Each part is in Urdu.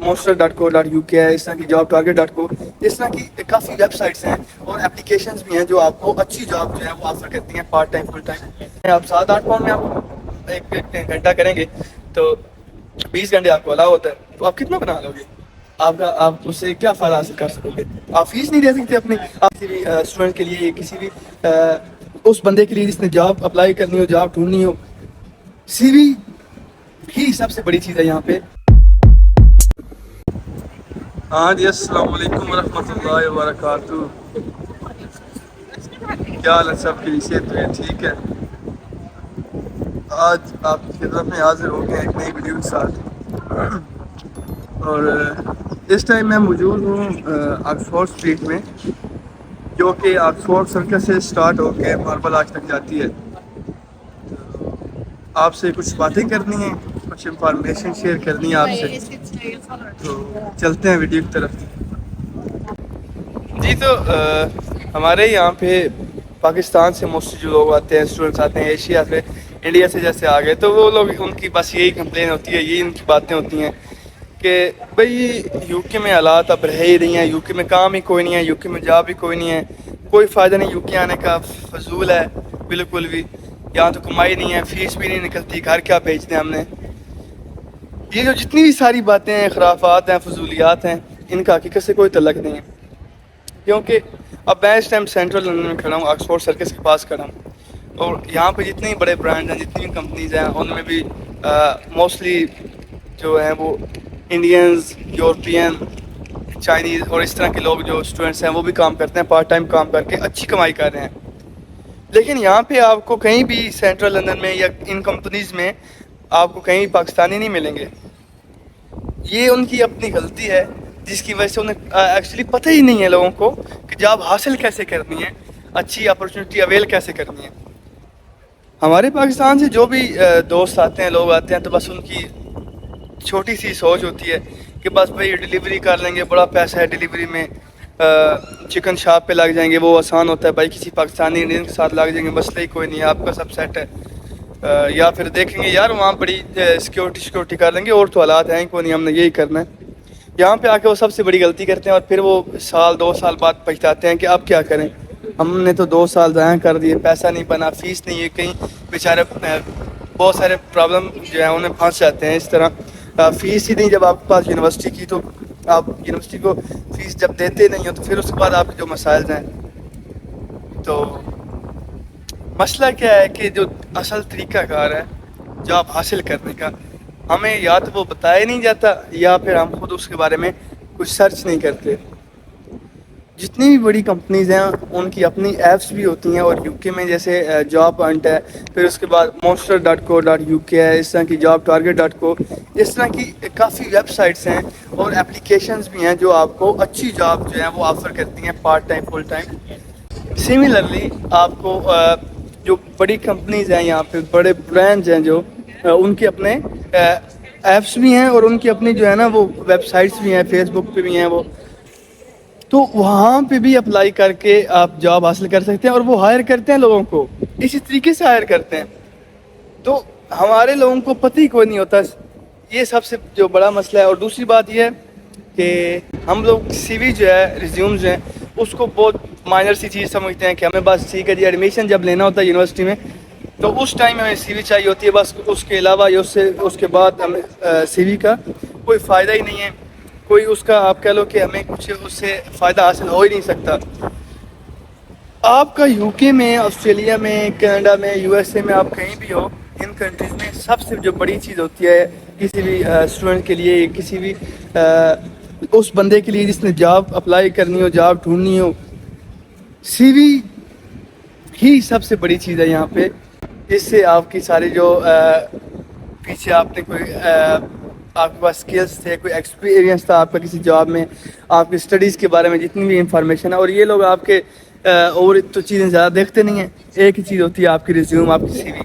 monster.co.uk ہے, اس طرح کی jobtarget.co, اس طرح کی کافی ویب سائٹس ہیں اور اپلیکیشنز بھی ہیں جو آپ کو اچھی جاب جو ہے وہ آفر کرتی ہیں پارٹ ٹائم فل ٹائم. آپ 7-8 پاؤنڈ میں آپ ایک گھنٹہ کریں گے تو 20 گھنٹے آپ کو الاؤ ہوتا ہے, تو آپ کتنا بنا لو گے؟ آپ اس سے کیا فائدہ حاصل کر سکو گے؟ آپ فیس نہیں دے سکتے اپنی کسی بھی اسٹوڈنٹ کے لیے, کسی بھی اس بندے کے لیے جس نے جاب اپلائی کرنی ہو, جاب ڈھونڈنی ہو. سی وی ہی سب سے بڑی چیز ہے یہاں پہ. ہاں جی, السلام علیکم ورحمۃ اللہ وبرکاتہ. کیا حال ہے سب کی؟ صحت ہے ٹھیک ہے؟ آج آپ کی خدمت میں حاضر ہو گئے ایک نئی ویڈیو کے ساتھ. اور اس ٹائم میں موجود ہوں آکسفورڈ اسٹریٹ میں, جو کہ آکسفورڈ سرکس سے اسٹارٹ ہو کے ماربل آرچ تک جاتی ہے. آپ سے کچھ باتیں کرنی ہیں, کچھ انفارمیشن شیئر کرنی ہے آپ سے, تو چلتے ہیں ویڈیو کی طرف. جی تو ہمارے یہاں پہ پاکستان سے موسٹلی جو لوگ آتے ہیں, اسٹوڈنٹس آتے ہیں ایشیا سے, انڈیا سے جیسے آ گئے, تو وہ لوگ ان کی بس یہی کمپلین ہوتی ہے, یہی ان کی باتیں ہوتی ہیں کہ بھئی یو کے میں حالات اب رہ ہی نہیں ہیں, یو کے میں کام ہی کوئی نہیں ہے, یو کے میں جاب بھی کوئی نہیں ہے, کوئی فائدہ نہیں یو کے آنے کا, فضول ہے بالکل بھی, یہاں تو کمائی نہیں ہے, فیس بھی نہیں نکلتی, گھر کیا بھیج دیں ہم نے. یہ جو جتنی بھی ساری باتیں ہیں, خرافات ہیں, فضولیات ہیں, ان کا حقیقت سے کوئی تعلق نہیں ہے. کیونکہ اب میں اس ٹائم سینٹرل لندن میں کھڑا ہوں, آکسفورڈ سرکس کے پاس کھڑا ہوں, اور یہاں پہ جتنے بڑے برانڈ ہیں, جتنی بھی کمپنیز ہیں, ان میں بھی موسٹلی جو ہیں وہ انڈینز, یورپین, چائنیز اور اس طرح کے لوگ جو اسٹوڈنٹس ہیں وہ بھی کام کرتے ہیں, پارٹ ٹائم کام کر کے اچھی کمائی کر رہے ہیں. لیکن یہاں پہ آپ کو کہیں بھی سینٹرل لندن میں یا ان کمپنیز میں آپ کو کہیں پاکستانی نہیں ملیں گے. یہ ان کی اپنی غلطی ہے, جس کی وجہ سے انہیں ایکچولی پتہ ہی نہیں ہے لوگوں کو کہ جاب حاصل کیسے کرنی ہے, اچھی اپرچونیٹی اویل کیسے کرنی ہے. ہمارے پاکستان سے جو بھی دوست آتے ہیں, لوگ آتے ہیں, تو بس ان کی چھوٹی سی سوچ ہوتی ہے کہ بس بھائی ڈیلیوری کر لیں گے, بڑا پیسہ ہے ڈیلیوری میں, چکن شاپ پہ لگ جائیں گے, وہ آسان ہوتا ہے بھائی, کسی پاکستانی انڈین کے ساتھ لگ جائیں گے, مسئلہ ہی کوئی نہیں ہے, آپ کا سب سیٹ ہے. یا پھر دیکھیں گے یار وہاں بڑی سیکورٹی کر لیں گے, اور تو حالات ہیں کوئی نہیں, ہم نے یہی کرنا ہے. یہاں پہ آ کے وہ سب سے بڑی غلطی کرتے ہیں, اور پھر وہ 1-2 سال بعد پچھتاتے ہیں کہ اب کیا کریں, ہم نے تو 2 سال ضائع کر دیے, پیسہ نہیں بنا, فیس نہیں ہے, کہیں بیچارے بہت سارے پرابلم جو ہیں انہیں پھنس جاتے ہیں. اس طرح فیس ہی نہیں جب آپ کے پاس یونیورسٹی کی, تو آپ یونیورسٹی کو فیس جب دیتے نہیں ہو, تو پھر اس کے بعد آپ کے جو مسائل ہیں. تو مسئلہ کیا ہے کہ جو اصل طریقہ کار ہے جاب حاصل کرنے کا, ہمیں یا تو وہ بتایا نہیں جاتا, یا پھر ہم خود اس کے بارے میں کچھ سرچ نہیں کرتے. جتنی بھی بڑی کمپنیز ہیں ان کی اپنی ایپس بھی ہوتی ہیں, اور یو کے میں جیسے جاب ہنٹ ہے, پھر اس کے بعد monster.co.uk ہے, اس طرح کی jobtarget.co, اس طرح کی کافی ویب سائٹس ہیں اور اپلیکیشنز بھی ہیں جو آپ کو اچھی جاب جو ہیں وہ آفر کرتی ہیں part time full time. Similarly آپ کو جو بڑی کمپنیز ہیں یہاں پہ, بڑے برانڈز ہیں, جو ان کے اپنے ایپس بھی ہیں, اور ان کی اپنی جو ہے نا وہ ویب سائٹس بھی ہیں, فیس بک پہ بھی ہیں وہ, تو وہاں پہ بھی اپلائی کر کے آپ جاب حاصل کر سکتے ہیں, اور وہ ہائر کرتے ہیں لوگوں کو, اسی طریقے سے ہائر کرتے ہیں. تو ہمارے لوگوں کو پتہ ہی کوئی نہیں ہوتا, یہ سب سے جو بڑا مسئلہ ہے. اور دوسری بات یہ ہے کہ ہم لوگ سی وی جو ہے, ریزیومز جو ہیں, اس کو بہت مائنر سی چیز سمجھتے ہیں کہ ہمیں بس ٹھیک ہے جی, ایڈمیشن جب لینا ہوتا ہے یونیورسٹی میں, تو اس ٹائم ہمیں سی وی چاہیے ہوتی ہے بس, اس کے علاوہ یا اس کے بعد ہمیں سی وی کا کوئی فائدہ ہی نہیں ہے, کوئی اس کا آپ کہہ لو کہ ہمیں کچھ اس سے فائدہ حاصل ہو ہی نہیں سکتا. آپ کا یو کے میں, آسٹریلیا میں, کینیڈا میں, یو ایس اے میں, آپ کہیں بھی ہو, ان کنٹریز میں سب سے جو بڑی چیز ہوتی ہے کسی بھی اسٹوڈنٹ کے لیے, کسی بھی اس بندے کے لیے جس نے جاب اپلائی کرنی ہو, جاب ڈھونڈنی ہو, سی وی ہی سب سے بڑی چیز ہے یہاں پہ. اس سے آپ کی ساری جو پیچھے آپ نے کوئی آپ کے پاس اسکلس تھے, کوئی ایکسپیرینس تھا آپ کا کسی جاب میں, آپ کی اسٹڈیز کے بارے میں جتنی بھی انفارمیشن ہے, اور یہ لوگ آپ کے اور تو چیزیں زیادہ دیکھتے نہیں ہیں, ایک ہی چیز ہوتی ہے آپ کی ریزیوم, آپ کی سی وی.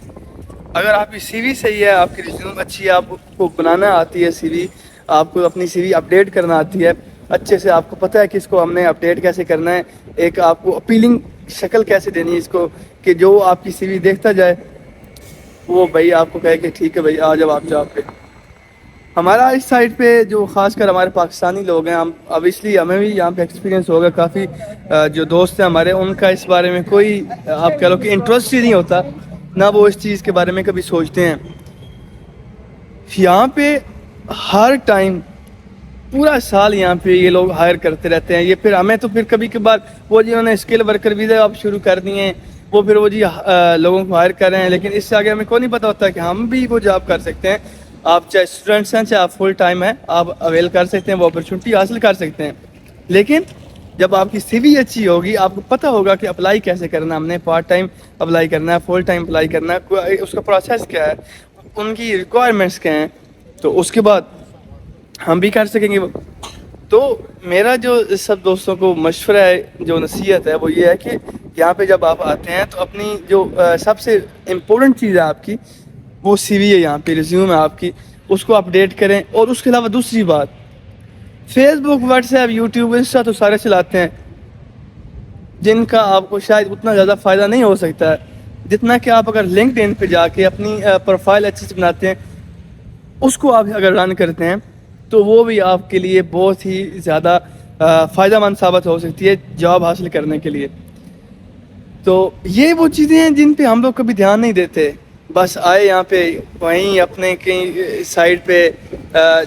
اگر آپ کی سی وی صحیح ہے, آپ کی ریزیوم اچھی ہے, آپ کو بنانا آتی ہے سی وی, آپ کو اپنی سی وی اپڈیٹ کرنا آتی ہے اچھے سے, آپ کو پتہ ہے کہ اس کو ہم نے اپڈیٹ کیسے کرنا ہے, ایک آپ کو اپیلنگ شکل کیسے دینی ہے اس کو, کہ جو آپ کی سی وی دیکھتا جائے وہ بھائی آپ کو کہے کہ ٹھیک ہے بھائی آ جاؤ آپ جاب پہ. ہمارا اس سائڈ پہ جو خاص کر ہمارے پاکستانی لوگ ہیں، ہم اب اس لیے ہمیں بھی یہاں پہ ایکسپیرینس ہوگا کافی، جو دوست ہیں ہمارے ان کا اس بارے میں کوئی آپ کہہ لو کہ انٹرسٹ ہی نہیں ہوتا، نہ وہ اس چیز کے بارے میں کبھی سوچتے ہیں۔ یہاں پہ ہر ٹائم پورا سال یہاں پہ یہ لوگ ہائر کرتے رہتے ہیں، یہ پھر ہمیں تو پھر کبھی کبھار وہ جی انہوں نے اسکل ورکر ویزا اب شروع کر دیے ہیں، وہ پھر وہ جی لوگوں کو ہائر کر رہے ہیں، لیکن اس سے آگے ہمیں کو نہیں پتہ ہوتا کہ ہم بھی وہ جاب کر سکتے ہیں۔ آپ چاہے اسٹوڈنٹس ہیں چاہے آپ فل ٹائم ہیں، آپ اویل کر سکتے ہیں، وہ اپرچونٹی حاصل کر سکتے ہیں، لیکن جب آپ کی سی وی اچھی ہوگی، آپ کو پتہ ہوگا کہ اپلائی کیسے کرنا، ہم نے پارٹ ٹائم اپلائی کرنا ہے، فل ٹائم اپلائی کرنا ہے، اس کا پروسیس کیا ہے، ان کی ریکوائرمنٹس کیا ہیں، تو اس کے بعد ہم بھی کر سکیں گے۔ تو میرا جو سب دوستوں کو مشورہ ہے، جو نصیحت ہے، وہ یہ ہے کہ یہاں پہ جب آپ آتے ہیں تو اپنی جو سب سے امپورٹنٹ چیز ہے آپ کی، وہ سی وی ہے، یہاں پہ ریزیوم ہے آپ کی، اس کو اپڈیٹ کریں۔ اور اس کے علاوہ دوسری بات، فیس بک، واٹس ایپ، یوٹیوب، انسٹا تو سارے چلاتے ہیں، جن کا آپ کو شاید اتنا زیادہ فائدہ نہیں ہو سکتا ہے جتنا کہ آپ اگر لنکڈ ان پہ جا کے اپنی پروفائل اچھے سے بناتے ہیں، اس کو آپ اگر رن کرتے ہیں تو وہ بھی آپ کے لیے بہت ہی زیادہ فائدہ مند ثابت ہو سکتی ہے جاب حاصل کرنے کے لیے۔ تو یہ وہ چیزیں ہیں جن پہ ہم لوگ کبھی دھیان نہیں دیتے، بس آئے یہاں پہ وہیں اپنے کہیں سائڈ پہ،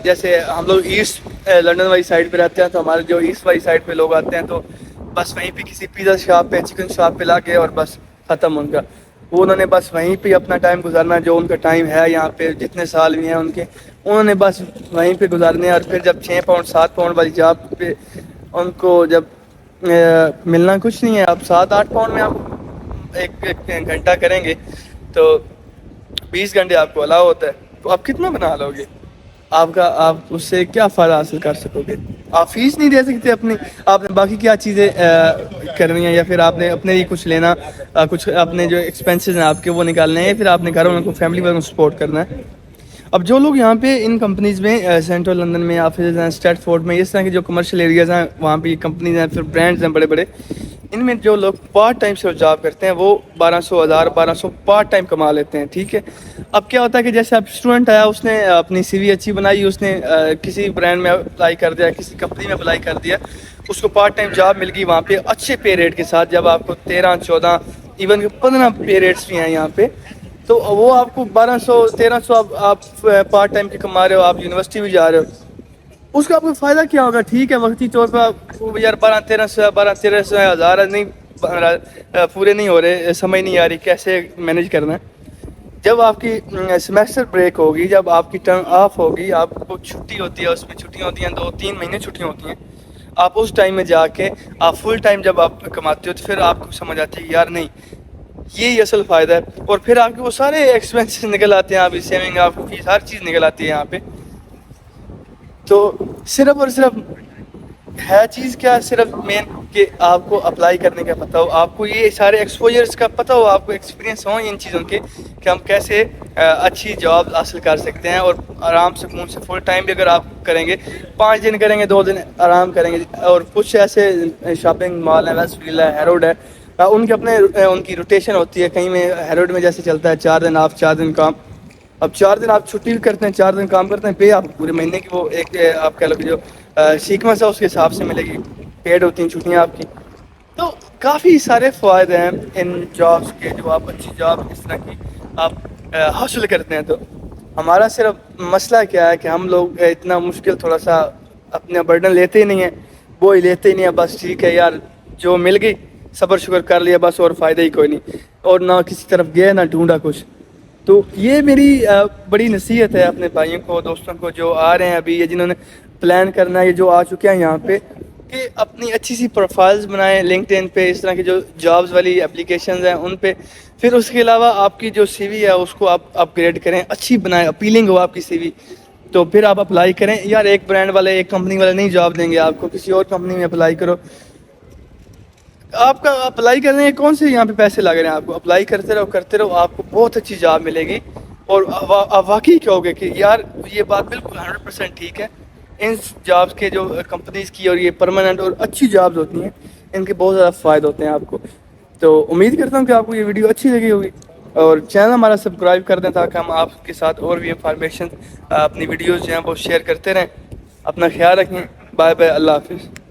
جیسے ہم لوگ ایسٹ لندن والی سائڈ پہ رہتے ہیں، تو ہمارے جو ایسٹ والی سائڈ پہ لوگ آتے ہیں تو بس وہیں پہ کسی پیزا شاپ پہ، چکن شاپ پہ لا کے اور بس ختم ان کا، وہ انہوں نے بس وہیں پہ اپنا ٹائم گزارنا، جو ان کا ٹائم ہے یہاں پہ جتنے سال بھی ہیں ان کے، انہوں نے بس وہیں پہ گزارنے ہیں۔ اور پھر جب 6 پاؤنڈ 7 پاؤنڈ والی جاب پہ ان کو جب ملنا کچھ نہیں ہے، اب 7-8 پاؤنڈ میں آپ ایک گھنٹہ کریں گے تو 20 گھنٹے آپ کو الاؤ ہوتا ہے، تو آپ کتنا بنا لو گے؟ آپ اس سے کیا فائدہ حاصل کر سکو گے؟ آپ فیس نہیں دے سکتے اپنی، آپ نے باقی کیا چیزیں کرنی ہیں، یا پھر آپ نے اپنے لیے کچھ لینا، کچھ اپنے جو ایکسپینسز ہیں آپ کے وہ نکالنے ہیں، یا پھر آپ نے گھر والوں کو، فیملی والوں کو سپورٹ کرنا ہے۔ اب جو لوگ یہاں پہ ان کمپنیز میں، سینٹرل لندن میں آفیسز ہیں، اسٹریٹ فورڈ میں، اس طرح کے جو کمرشل ایریاز ہیں وہاں پہ کمپنیز ہیں، پھر برانڈز ہیں بڑے بڑے، ان میں جو لوگ پارٹ ٹائم سے جاب کرتے ہیں وہ 1200 پارٹ ٹائم کما لیتے ہیں، ٹھیک ہے۔ اب کیا ہوتا ہے کہ جیسے اب اسٹوڈنٹ آیا، اس نے اپنی سی وی اچھی بنائی، اس نے کسی برانڈ میں اپلائی کر دیا، کسی کمپنی میں اپلائی کر دیا، اس کو پارٹ ٹائم جاب مل گئی وہاں پہ اچھے پے ریٹ کے ساتھ، جب آپ کو 13-14 ایون 15 پے ریٹس بھی ہیں یہاں پہ، تو وہ آپ کو 1200-1300 آپ پارٹ ٹائم کے کما رہے ہو، آپ یونیورسٹی بھی جا رہے ہو، اس کا آپ کو فائدہ کیا ہوگا؟ ٹھیک ہے، وقتی طور پہ آپ یار 12-1300 ہزار نہیں پورے نہیں ہو رہے، سمجھ نہیں آ رہی کیسے مینیج کرنا ہے۔ جب آپ کی سیمیسٹر بریک ہوگی، جب آپ کی ٹرم آف ہوگی، آپ کو چھٹی ہوتی ہے، اس میں چھٹیاں ہوتی ہیں 2-3 مہینے چھٹیاں ہوتی ہیں، آپ اس ٹائم میں جا کے آپ فل ٹائم جب آپ کماتے ہو تو پھر آپ کو سمجھ آتی ہے یار نہیں، یہی اصل فائدہ ہے، اور پھر آپ کے وہ سارے ایکسپینسز نکل آتے ہیں، آپ کی سیونگ، آپ کی فیس، ہر چیز نکل آتی ہے یہاں پہ۔ تو صرف اور صرف ہے چیز کیا، صرف مین کہ آپ کو اپلائی کرنے کا پتہ ہو، آپ کو یہ سارے ایکسپوجرس کا پتہ ہو، آپ کو ایکسپیرینس ہو ان چیزوں کے کہ ہم کیسے اچھی جاب حاصل کر سکتے ہیں، اور آرام سکون سے فل ٹائم بھی اگر آپ کریں گے، 5 دن کریں گے، 2 دن آرام کریں گے، اور کچھ ایسے شاپنگ مال ہیں، ویسٹ فیلڈ ہے، ہیروڈ ہے، ان کے اپنے ان کی روٹیشن ہوتی ہے، کہیں میں ہیروڈ میں جیسے چلتا ہے 4 دن آف 4 دن کام، اب 4 دن آپ چھٹی بھی کرتے ہیں، 4 دن کام کرتے ہیں، پے آپ پورے مہینے کی وہ ایک آپ کہہ لو کہ جو سیکوینس ہے اس کے حساب سے ملے گی، پیڈ ہوتی ہیں چھٹیاں آپ کی۔ تو کافی سارے فوائد ہیں ان جابس کے، جو آپ اچھی جاب اس طرح کی آپ حاصل کرتے ہیں۔ تو ہمارا صرف مسئلہ کیا ہے کہ ہم لوگ اتنا مشکل تھوڑا سا اپنا برڈن لیتے ہی نہیں ہیں، وہ ہی لیتے ہی نہیں ہیں، بس ٹھیک ہے یار جو مل گئی صبر شکر کر لیا بس، اور فائدہ ہی کوئی نہیں، اور نہ کسی طرف گئے نہ ڈھونڈا کچھ۔ تو یہ میری بڑی نصیحت ہے اپنے بھائیوں کو، دوستوں کو جو آ رہے ہیں ابھی، یا جنہوں نے پلان کرنا ہے، یہ جو آ چکے ہیں یہاں پہ، کہ اپنی اچھی سی پروفائلز بنائیں لنکڈ ان پہ، اس طرح کی جو جابز والی اپلیکیشنز ہیں ان پہ، پھر اس کے علاوہ آپ کی جو سی وی ہے اس کو آپ اپ گریڈ کریں، اچھی بنائیں، اپیلنگ ہو آپ کی سی وی، تو پھر آپ اپلائی کریں۔ یار ایک برانڈ والے، ایک کمپنی والے نہیں جاب دیں گے آپ کو، کسی اور کمپنی میں اپلائی کرو، آپ کا اپلائی کرنے کے کون سے یہاں پہ پیسے لگ رہے ہیں؟ آپ کو اپلائی کرتے رہو، آپ کو بہت اچھی جاب ملے گی، اور آپ واقعی کہو گے کہ یار یہ بات بالکل 100% ٹھیک ہے، ان جابس کے جو کمپنیز کی اور یہ پرماننٹ اور اچھی جابز ہوتی ہیں، ان کے بہت زیادہ فائدے ہوتے ہیں آپ کو۔ تو امید کرتا ہوں کہ آپ کو یہ ویڈیو اچھی لگی ہوگی۔ اور چینل ہمارا سبسکرائب کر دیں تاکہ ہم آپ کے ساتھ اور بھی انفارمیشن اپنی ویڈیوز جو ہیں وہ شیئر کرتے رہیں. اپنا خیال رکھیں. Bye bye. اللہ حافظ.